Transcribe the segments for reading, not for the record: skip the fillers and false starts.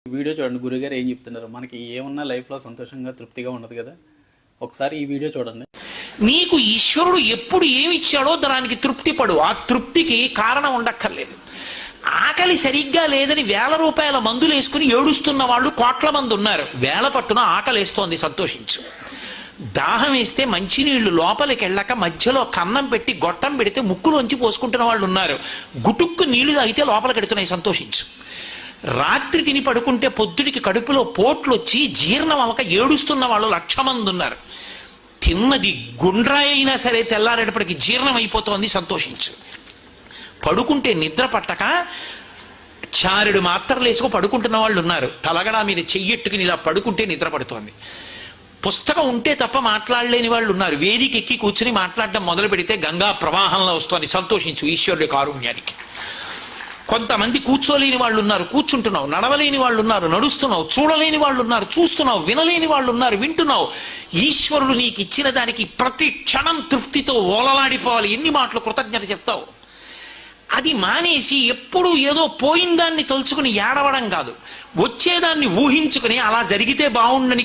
Video చూడండి, గురుగారు ఏం చెప్తున్నారు. మనకి ఏమన్నా లైఫ్లో సంతోషంగా తృప్తిగా ఉండదు కదా. ఒకసారి ఈ వీడియో చూడండి. నీకు ఈశ్వరుడు ఎప్పుడు ఏమి ఇచ్చాడో దానికి తృప్తి పడు. ఆ తృప్తికి కారణం ఉండక్కర్లేదు. ఆకలి సరిగ్గా లేదని 1000 రూపాయల మందులు వేసుకుని ఏడుస్తున్న వాళ్ళు కోట్ల మంది ఉన్నారు. వేల పట్టున ఆకలేస్తోంది, సంతోషించు. దాహం వేస్తే మంచినీళ్లు లోపలికి వెళ్ళక మధ్యలో కన్నం పెట్టి గొట్టం పెడితే ముక్కులోంచి పోసుకుంటున్న వాళ్ళు ఉన్నారు. గుటుక్కు నీళ్లు తాగితే లోపలికి ఎడుతున్నాయి, సంతోషించు. రాత్రి తిని పడుకుంటే పొద్దుడికి కడుపులో పోట్లు వచ్చి జీర్ణం అవ్వక ఏడుస్తున్న వాళ్ళు 1,00,000 మంది ఉన్నారు. తిన్నది గుండ్రాయి అయినా సరే తెల్లారేటప్పటికి జీర్ణం అయిపోతోంది, సంతోషించు. పడుకుంటే నిద్ర పట్టక చారుడు మాత్రలు వేసుకు పడుకుంటున్న వాళ్ళు ఉన్నారు. తలగడా మీద చెయ్యెట్టుకుని ఇలా పడుకుంటే నిద్ర పడుతోంది. పుస్తకం ఉంటే తప్ప మాట్లాడలేని వాళ్ళు ఉన్నారు. వేదిక ఎక్కి కూర్చుని మాట్లాడడం మొదలు పెడితే గంగా ప్రవాహంలో వస్తోంది, సంతోషించు ఈశ్వరుడి కారుణ్యానికి. కొంతమంది కూర్చోలేని వాళ్ళు ఉన్నారు, కూర్చుంటున్నావు. నడవలేని వాళ్ళు ఉన్నారు, నడుస్తున్నావు. చూడలేని వాళ్ళు ఉన్నారు, చూస్తున్నావు. వినలేని వాళ్ళు ఉన్నారు, వింటున్నావు. ఈశ్వరుడు నీకు ఇచ్చిన దానికి ప్రతి క్షణం తృప్తితో ఓలలాడిపోవాలి. ఎన్ని మాటలు కృతజ్ఞత చెప్తావు. అది మానేసి ఎప్పుడూ ఏదో పోయిందాన్ని తలుచుకుని ఏడవడం కాదు, వచ్చేదాన్ని ఊహించుకుని అలా జరిగితే బాగుండని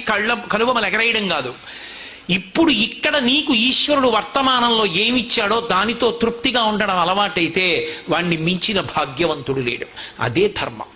కనుబొమలు ఎగరేయడం కాదు. ఇప్పుడు ఇక్కడ నీకు ఈశ్వరుడు వర్తమానంలో ఏమిచ్చాడో దానితో తృప్తిగా ఉండడం అలవాటైతే వాణ్ణి మించిన భాగ్యవంతుడు లేడు. అదే ధర్మం.